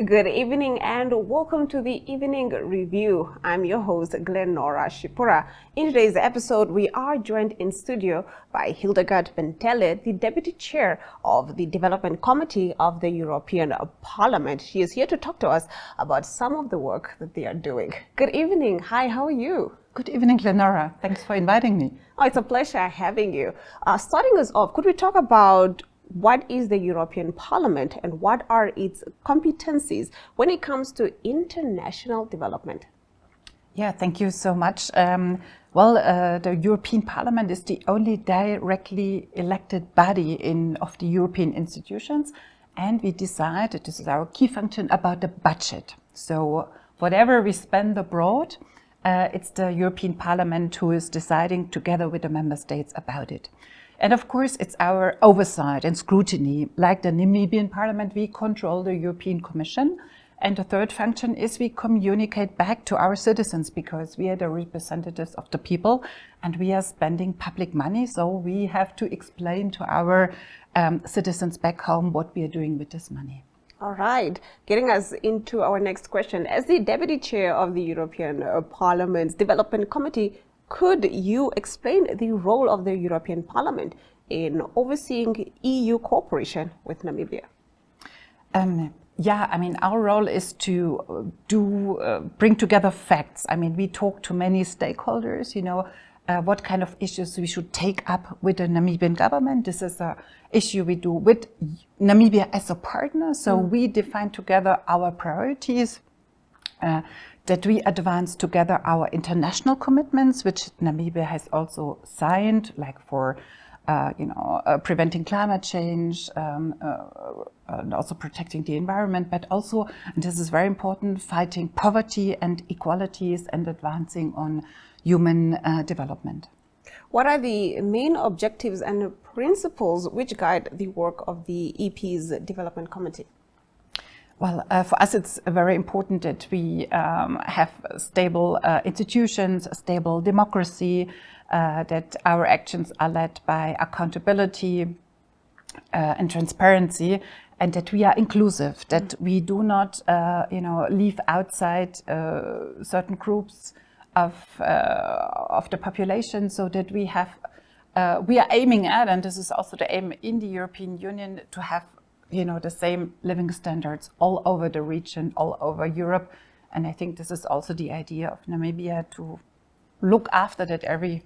Good evening and welcome to the Evening Review. I'm your host, Glenora Shipura. In today's episode, we are joined in studio by Hildegard Bentele, the Deputy Chair of the Development Committee of the European Parliament. She is here to talk to us about some of the work that they are doing. Good evening. Hi, how are you? Good evening, Glenora. Thanks for inviting me. Oh, it's a pleasure having you. Starting us off, could we talk about what is the European Parliament and what are its competencies when it comes to international development? Yeah, thank you so much. The European Parliament is the only directly elected body of the European institutions, and we decide, this is our key function, about the budget. So whatever we spend abroad, it's the European Parliament who is deciding together with the member states about it. And of course, it's our oversight and scrutiny. Like the Namibian Parliament, we control the European Commission. And the third function is we communicate back to our citizens because we are the representatives of the people and we are spending public money. So we have to explain to our citizens back home what we are doing with this money. All right, getting us into our next question. As the Deputy Chair of the European Parliament's Development Committee, could you explain the role of the European Parliament in overseeing EU cooperation with Namibia? Our role is to bring together facts. We talk to many stakeholders, what kind of issues we should take up with the Namibian government. This is an issue we do with Namibia as a partner. So we define together our priorities, that we advance together our international commitments, which Namibia has also signed, like for preventing climate change, and also protecting the environment, but also, and this is very important, fighting poverty and inequalities and advancing on human development. What are the main objectives and principles which guide the work of the EP's Development Committee? Well, for us, it's very important that we have stable institutions, a stable democracy, that our actions are led by accountability and transparency, and that we are inclusive, that we do not, leave outside certain groups of the population, so that we are aiming at, and this is also the aim in the European Union, to have the same living standards all over the region, all over Europe. And I think this is also the idea of Namibia, to look after that every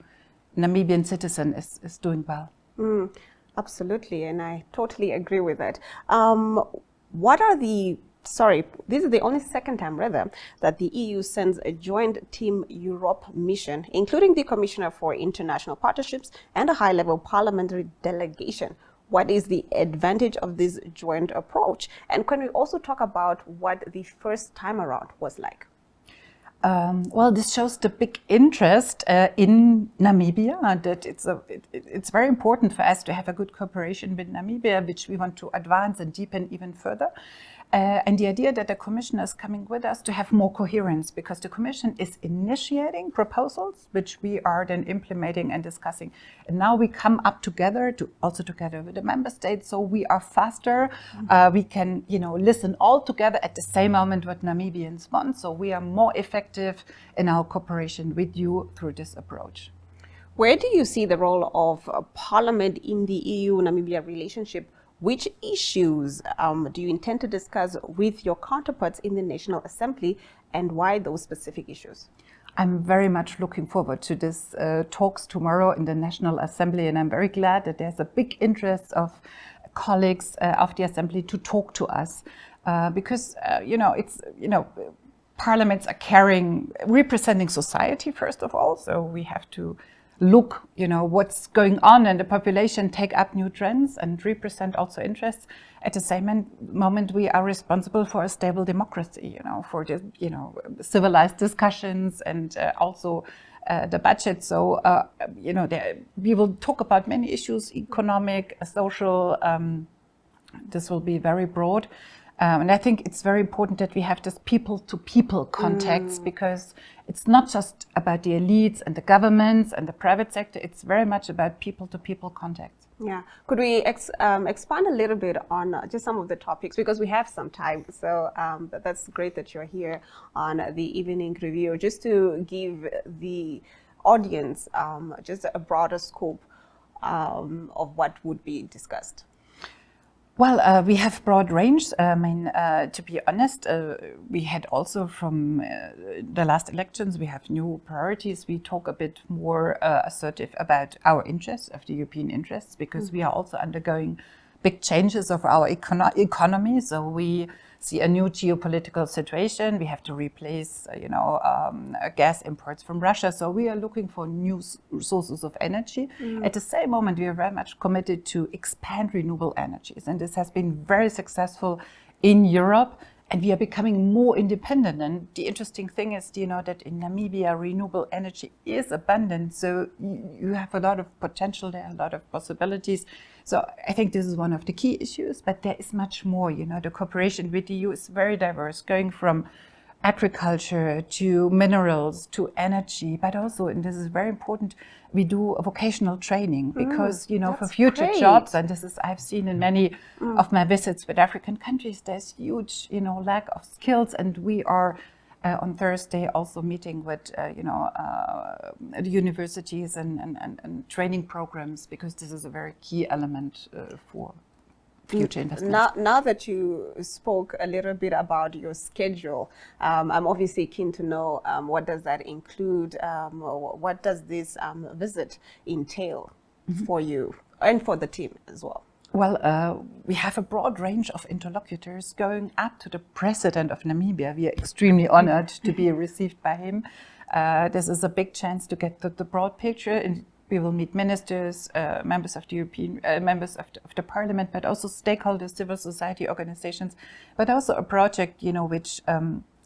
Namibian citizen is doing well. Absolutely, and I totally agree with that. This is the only second time, rather, that the EU sends a joint Team Europe mission, including the Commissioner for International Partnerships and a high-level parliamentary delegation. What is the advantage of this joint approach? And can we also talk about what the first time around was like? This shows the big interest in Namibia, that it's very important for us to have a good cooperation with Namibia, which we want to advance and deepen even further. And the idea that the Commission is coming with us to have more coherence, because the Commission is initiating proposals, which we are then implementing and discussing. And now we come up together, together with the member states, so we are faster. We can, listen all together at the same moment what Namibians want. So we are more effective in our cooperation with you through this approach. Where do you see the role of Parliament in the EU-Namibia relationship? Which issues do you intend to discuss with your counterparts in the National Assembly, and why those specific issues? I'm very much looking forward to this talks tomorrow in the National Assembly, and I'm very glad that there's a big interest of colleagues of the Assembly to talk to us, because parliaments are representing society first of all, so we have to look, what's going on in the population, take up new trends and represent also interests. At the same moment, we are responsible for a stable democracy, for the, civilized discussions and also the budget. So, we will talk about many issues, economic, social, this will be very broad. And I think it's very important that we have this people-to-people contacts, because it's not just about the elites and the governments and the private sector, it's very much about people-to-people contacts. Yeah. Could we expand a little bit on just some of the topics, because we have some time. So that's great that you're here on the evening review, just to give the audience just a broader scope of what would be discussed. Well, we have broad range. I mean, to be honest, we had also from the last elections, we have new priorities. We talk a bit more assertive about our interests, of the European interests, because we are also undergoing big changes of our economy. So we see a new geopolitical situation. We have to replace, gas imports from Russia. So we are looking for new sources of energy. At the same moment, we are very much committed to expand renewable energies. And this has been very successful in Europe. And we are becoming more independent. And the interesting thing is, that in Namibia, renewable energy is abundant. So you have a lot of potential there, a lot of possibilities. So I think this is one of the key issues, but there is much more. The cooperation with the EU is very diverse, going from agriculture to minerals to energy, but also, and this is very important, we do a vocational training because, for future jobs, and this is, I've seen in many of my visits with African countries, there's huge, lack of skills. And we are on Thursday also meeting with, the universities and training programs, because this is a very key element for future investments. Now that you spoke a little bit about your schedule, I'm obviously keen to know what does that include? What does this visit entail for you and for the team as well? Well, we have a broad range of interlocutors going up to the president of Namibia. We are extremely honored to be received by him. This is a big chance to get the broad picture. And we will meet ministers, members of the European, members of the Parliament, but also stakeholders, civil society organizations, but also a project, which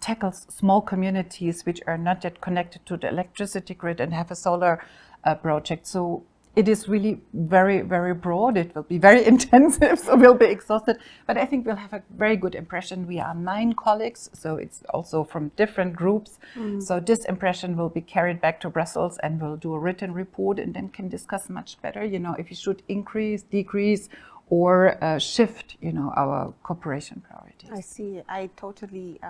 tackles small communities which are not yet connected to the electricity grid and have a solar project. So it is really very, very broad. It will be very intensive, so we'll be exhausted. But I think we'll have a very good impression. We are 9 colleagues, so it's also from different groups. So this impression will be carried back to Brussels, and we'll do a written report and then can discuss much better, if you should increase, decrease, or shift, our cooperation priorities. I see. I totally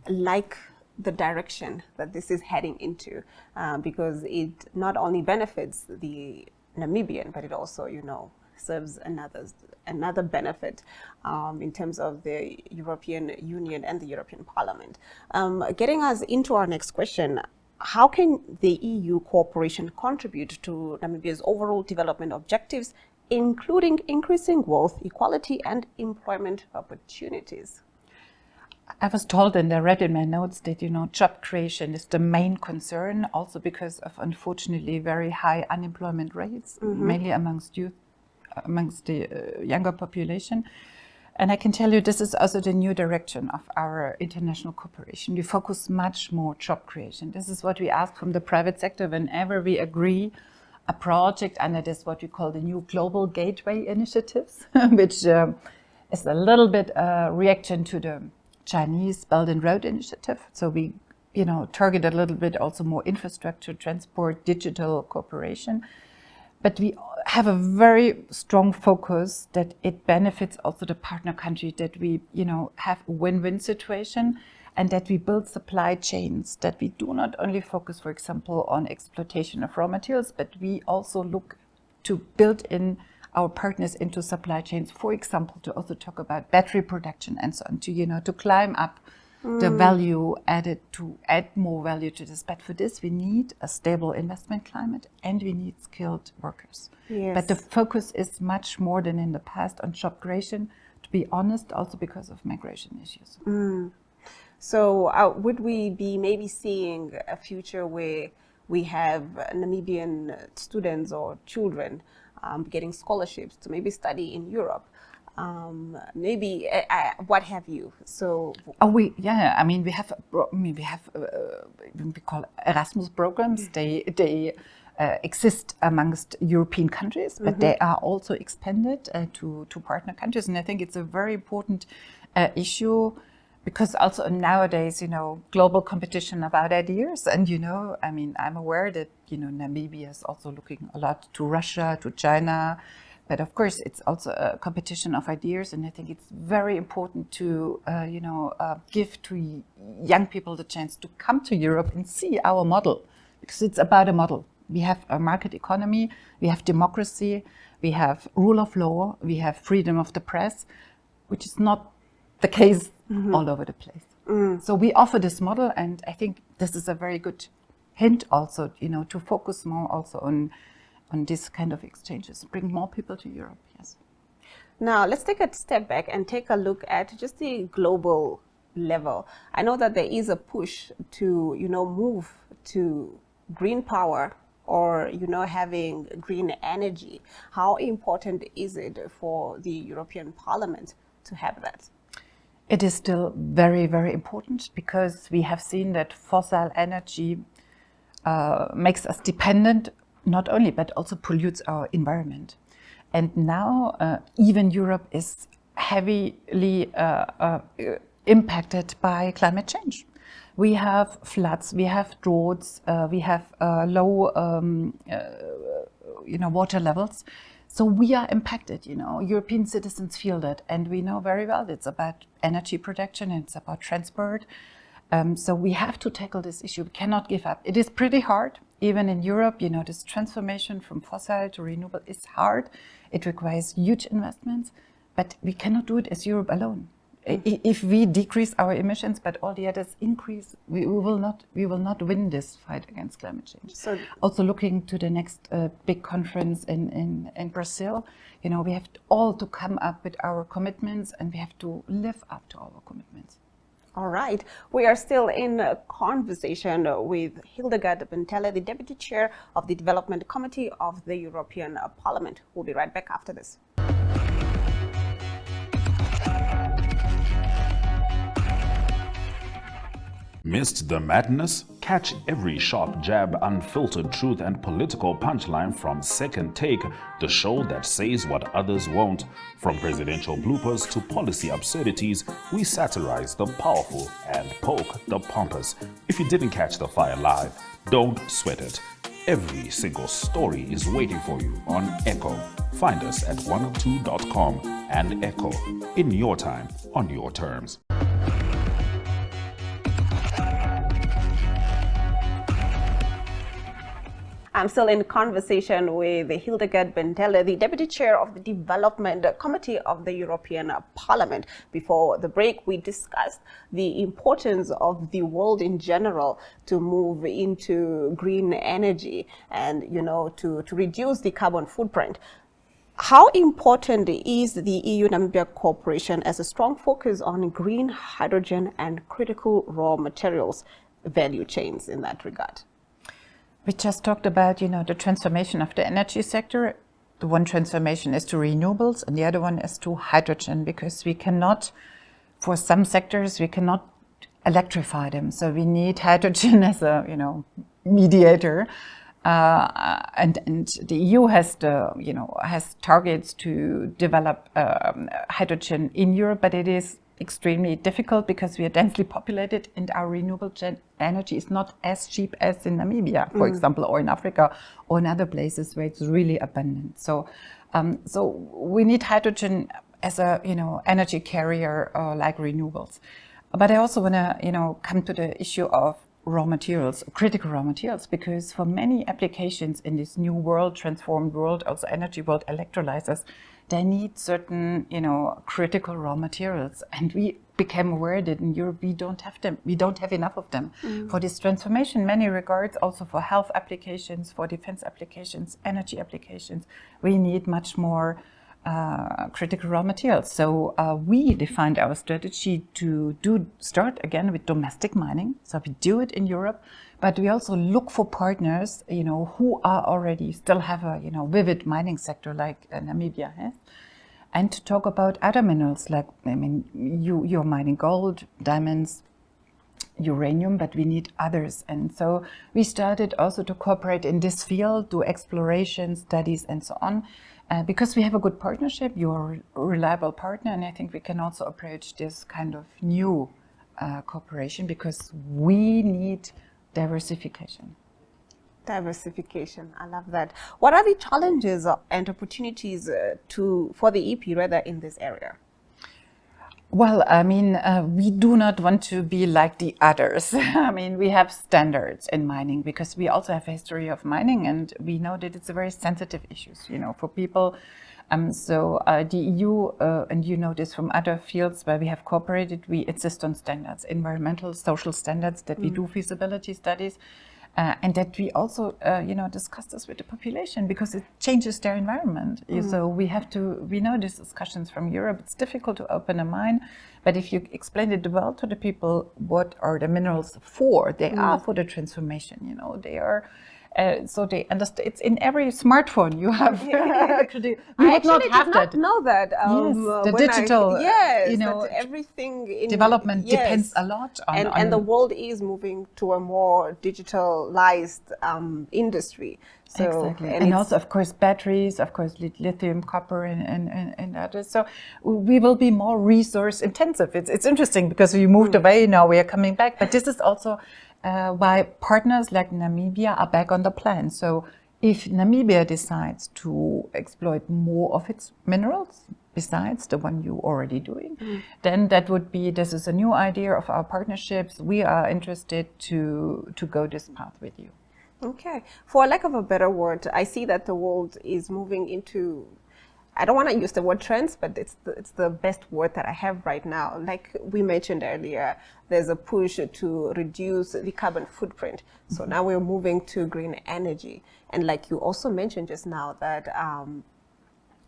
like the direction that this is heading into, because it not only benefits the Namibian, but it also, serves another benefit in terms of the European Union and the European Parliament. Getting us into our next question, how can the EU cooperation contribute to Namibia's overall development objectives, including increasing wealth, equality, and employment opportunities? I was told, and I read in my notes, that job creation is the main concern, also because of, unfortunately, very high unemployment rates, mainly amongst youth, amongst the younger population. And I can tell you, this is also the new direction of our international cooperation. We focus much more job creation. This is what we ask from the private sector whenever we agree a project under this, what we call the new Global Gateway initiatives, which is a little bit a reaction to the Chinese Belt and Road Initiative. So we, target a little bit also more infrastructure, transport, digital cooperation. But we have a very strong focus that it benefits also the partner country, that we, have a win-win situation, and that we build supply chains, that we do not only focus, for example, on exploitation of raw materials, but we also look to build in our partners into supply chains, for example, to also talk about battery production and so on, to climb up the value added, to add more value to this. But for this, we need a stable investment climate and we need skilled workers. Yes. But the focus is much more than in the past on job creation, to be honest, also because of migration issues. So would we be maybe seeing a future where we have Namibian students or children getting scholarships to maybe study in Europe, maybe what have you? So we have we call Erasmus programs. They exist amongst European countries, but they are also expanded to partner countries, and I think it's a very important issue. because also nowadays, global competition about ideas. And, I'm aware that, Namibia is also looking a lot to Russia, to China. But of course, it's also a competition of ideas. And I think it's very important to, give to young people the chance to come to Europe and see our model, because it's about a model. We have a market economy, we have democracy, we have rule of law, we have freedom of the press, which is not the case all over the place. So we offer this model, and I think this is a very good hint also, to focus more also on this kind of exchanges, bring more people to Europe, yes. Now, let's take a step back and take a look at just the global level. I know that there is a push to, move to green power or, having green energy. How important is it for the European Parliament to have that? It is still very, very important, because we have seen that fossil energy makes us dependent, not only, but also pollutes our environment. And now even Europe is heavily impacted by climate change. We have floods, we have droughts, we have low water levels. So we are impacted, European citizens feel that, and we know very well it's about energy production, it's about transport. So we have to tackle this issue. We cannot give up. It is pretty hard, even in Europe, this transformation from fossil to renewable is hard. It requires huge investments, but we cannot do it as Europe alone. If we decrease our emissions, but all the others increase, we will not win this fight against climate change. So, also looking to the next big conference in Brazil, we have all to come up with our commitments, and we have to live up to our commitments. All right. We are still in a conversation with Hildegard Bentele, the Deputy Chair of the Development Committee of the European Parliament. We'll be right back after this. Missed the madness? Catch every sharp jab, unfiltered truth, and political punchline from Second Take, the show that says what others won't. From presidential bloopers to policy absurdities, we satirize the powerful and poke the pompous. If you didn't catch the fire live, don't sweat it. Every single story is waiting for you on Echo. Find us at 102.com and Echo, in your time, on your terms. I'm still in conversation with Hildegard Bentele, the Deputy Chair of the Development Committee of the European Parliament. Before the break, we discussed the importance of the world in general to move into green energy and, to reduce the carbon footprint. How important is the EU-Namibia cooperation as a strong focus on green hydrogen and critical raw materials value chains in that regard? We just talked about, the transformation of the energy sector. The one transformation is to renewables, and the other one is to hydrogen, because we cannot, for some sectors, we cannot electrify them. So we need hydrogen as a, mediator. And the EU has has targets to develop hydrogen in Europe, but it is extremely difficult because we are densely populated and our renewable energy is not as cheap as in Namibia, for example, or in Africa or in other places where it's really abundant. So, we need hydrogen as a energy carrier like renewables. But I also want to come to the issue of raw materials, critical raw materials, because for many applications in this new world, transformed world, also energy world, electrolyzers, they need certain, critical raw materials. And we became aware that in Europe, we don't have them. We don't have enough of them. For this transformation, many regards, also for health applications, for defense applications, energy applications, we need much more critical raw materials. So we defined our strategy to start again with domestic mining. So we do it in Europe, but we also look for partners, who are already still have a, vivid mining sector like Namibia has, and to talk about other minerals like, you're mining gold, diamonds, uranium, but we need others. And so we started also to cooperate in this field, do exploration studies and so on. Because we have a good partnership, you're a reliable partner, and I think we can also approach this kind of new cooperation because we need diversification. Diversification, I love that. What are the challenges and opportunities for the EP rather in this area? Well, I mean, we do not want to be like the others. I mean, we have standards in mining because we also have a history of mining, and we know that it's a very sensitive issue, for people. So the EU, and you know this from other fields where we have cooperated, we insist on standards, environmental, social standards, that we do feasibility studies. And that we also, discuss this with the population because it changes their environment. So we know these discussions from Europe. It's difficult to open a mine, but if you explain it well to the people, what are the minerals for? They are for the transformation. They are. So they understand. It's in every smartphone you have. Actually, we would not have that. Know that. Yes, the digital. That everything in development depends a lot on. And the world is moving to a more digitalized industry. So, exactly, and also, of course, batteries, of course, lithium, copper, and others. So we will be more resource intensive. It's interesting because we moved away. Now we are coming back, but this is also. Why partners like Namibia are back on the plan. So if Namibia decides to exploit more of its minerals, besides the one you're already doing, then this is a new idea of our partnerships. We are interested to go this path with you. Okay. For lack of a better word, I see that the world is moving into, I don't want to use the word trends, but it's the best word that I have right now. Like we mentioned earlier, there's a push to reduce the carbon footprint. So now we're moving to green energy. And like you also mentioned just now that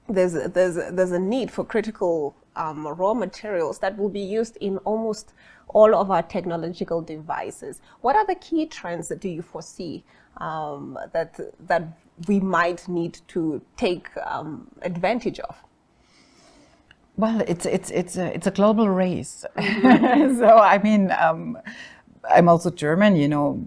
there's a need for critical raw materials that will be used in almost all of our technological devices. What are the key trends that do you foresee that we might need to take advantage of? Well, it's a global race. So I mean, I'm also German.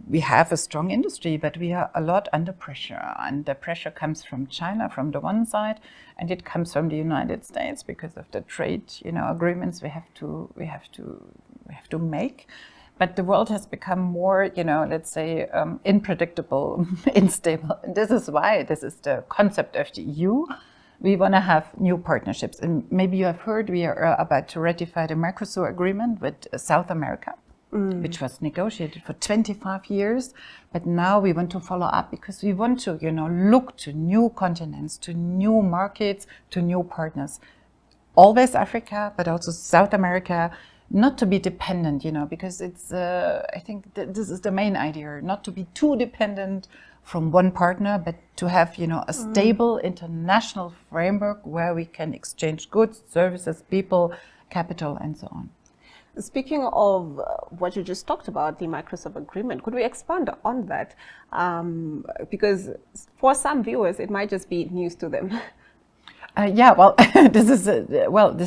We have a strong industry, but we are a lot under pressure, and the pressure comes from China from the one side, and it comes from the United States because of the trade, agreements we have to make. But the world has become more, let's say, unpredictable, unstable. And this is why this is the concept of the EU. We want to have new partnerships. And maybe you have heard we are about to ratify the Mercosur agreement with South America, which was negotiated for 25 years. But now we want to follow up because we want to, look to new continents, to new markets, to new partners. Always Africa, but also South America. Not to be dependent, because it's, I think this is the main idea, not to be too dependent from one partner, but to have, a stable international framework where we can exchange goods, services, people, capital, and so on. Speaking of what you just talked about, the Microsoft agreement, could we expand on that? Because for some viewers, it might just be news to them. This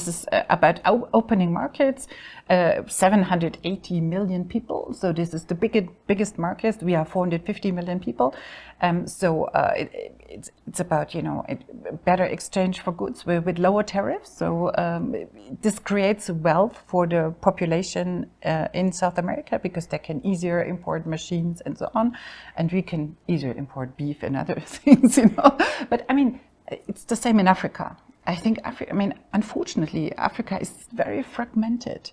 is about opening markets, 780 million people. So this is the biggest market. We are 450 million people. It's about, better exchange for goods with lower tariffs. So this creates wealth for the population in South America because they can easier import machines and so on. And we can easier import beef and other things, But I mean, it's the same in Africa. I think unfortunately, Africa is very fragmented.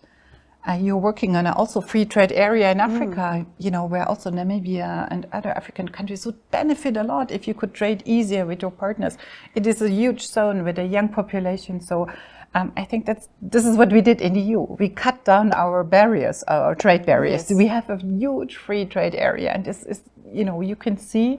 You're working on also free trade area in Africa, where also Namibia and other African countries would benefit a lot if you could trade easier with your partners. It is a huge zone with a young population. So I think this is what we did in the EU. We cut down our barriers, our trade barriers. Yes. We have a huge free trade area. And this is, you can see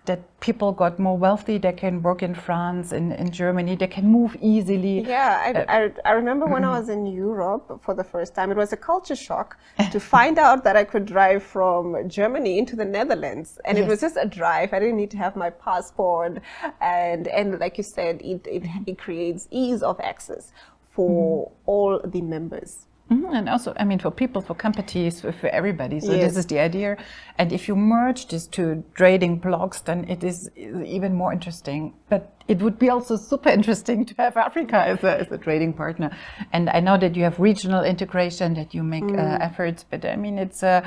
that people got more wealthy, they can work in France, in Germany, they can move easily. Yeah, I remember when I was in Europe for the first time, it was a culture shock to find out that I could drive from Germany into the Netherlands. And It was just a drive, I didn't need to have my passport. And like you said, it creates ease of access for all the members And also, I mean, for people, for companies, for everybody. So Yes. this is the idea. And if you merge these two trading blocks, then it is even more interesting. But it would be also super interesting to have Africa as a trading partner. And I know that you have regional integration, that you make efforts. But I mean, it's a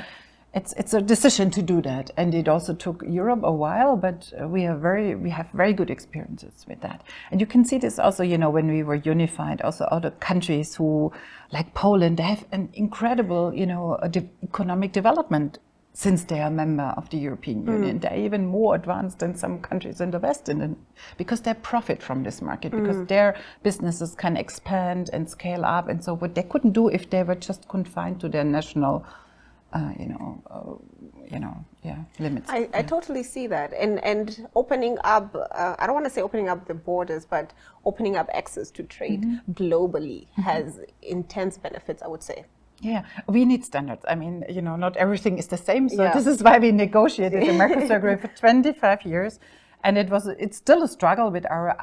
decision to do that, and it also took Europe a while, but we have very good experiences with that. And you can see this also, when we were unified, also other countries who, like Poland, they have an incredible, economic development since they are a member of the European Union. They're even more advanced than some countries in the West, because they profit from this market, because their businesses can expand and scale up, and so what they couldn't do if they were just confined to their national limits. I totally see that, and opening up. I don't want to say opening up the borders, but opening up access to trade globally has intense benefits, I would say. Yeah, we need standards. I mean, not everything is the same. So this is why we negotiated the Mercosur agreement for 25 years. And it's still a struggle with our,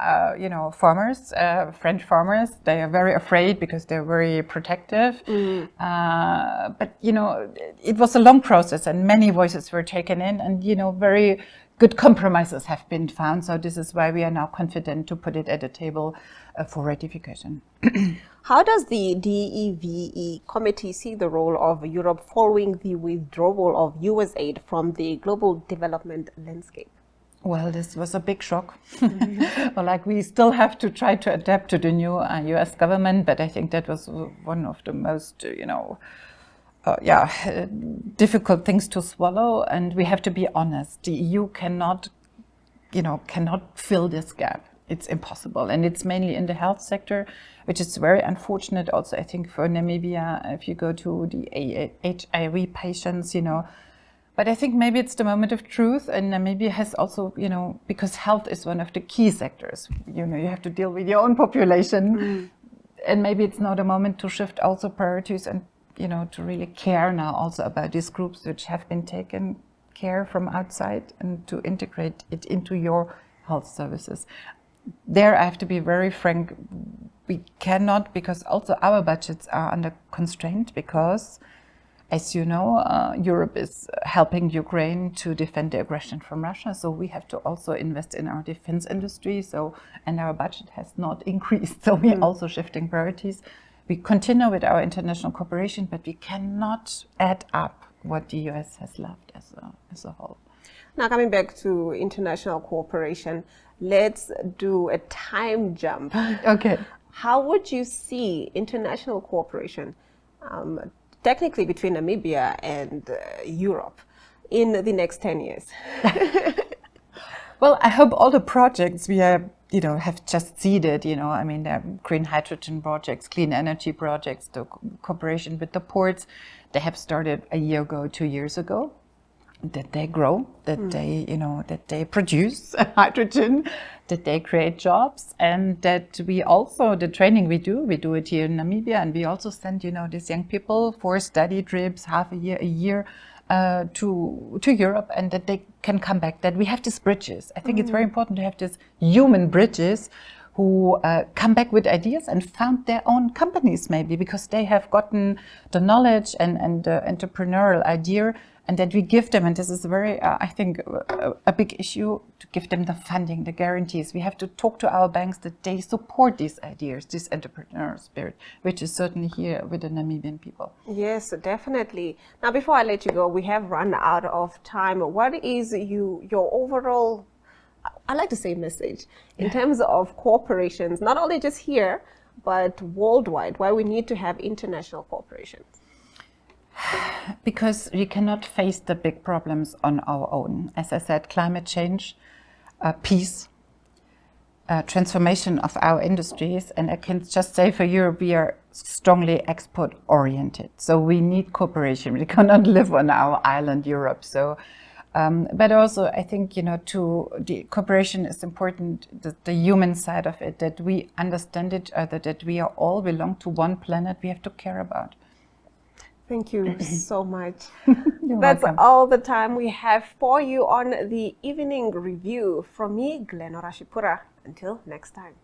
farmers, French farmers. They are very afraid because they're very protective. But, it was a long process, and many voices were taken in, and, very good compromises have been found. So this is why we are now confident to put it at the table for ratification. How does the DEVE committee see the role of Europe following the withdrawal of US aid from the global development landscape? Well, this was a big shock. Well, we still have to try to adapt to the new US government, but I think that was one of the most, difficult things to swallow. And we have to be honest. The EU cannot fill this gap. It's impossible. And it's mainly in the health sector, which is very unfortunate also, I think, for Namibia. If you go to the HIV patients, But I think maybe it's the moment of truth, and Namibia has also, because health is one of the key sectors. You have to deal with your own population, and maybe it's now the moment to shift also priorities and, to really care now also about these groups which have been taken care from outside, and to integrate it into your health services. There, I have to be very frank. We cannot, because also our budgets are under constraint, because as you know, Europe is helping Ukraine to defend the aggression from Russia. So we have to also invest in our defense industry. And our budget has not increased. So we're also shifting priorities. We continue with our international cooperation, but we cannot add up what the US has left as a whole. Now, coming back to international cooperation, let's do a time jump. Okay. How would you see international cooperation technically between Namibia and Europe in the next 10 years? Well, I hope all the projects we have just seeded, there are green hydrogen projects, clean energy projects, the cooperation with the ports, they have started a year ago, 2 years ago, that they grow, that they produce hydrogen, that they create jobs, and that we also, the training we do it here in Namibia, and we also send, these young people for study trips, half a year, to Europe, and that they can come back, that we have these bridges. I think it's very important to have these human bridges who come back with ideas and found their own companies maybe, because they have gotten the knowledge and the entrepreneurial idea, and that we give them, and this is very, I think, a big issue, to give them the funding, the guarantees. We have to talk to our banks that they support these ideas, this entrepreneurial spirit, which is certainly here with the Namibian people. Yes, definitely. Now, before I let you go, we have run out of time. What is your overall, I like to say, message in terms of corporations, not only just here, but worldwide, why we need to have international cooperation? Because we cannot face the big problems on our own. As I said, climate change, peace, transformation of our industries. And I can just say for Europe, we are strongly export oriented. So we need cooperation. We cannot live on our island, Europe. So, but also I think, to the cooperation is important, the human side of it, that we understand each other, that we are all belong to one planet we have to care about. Thank you so much. That's welcome. All the time we have for you on the Evening Review. From me, Glenora Shipura. Until next time.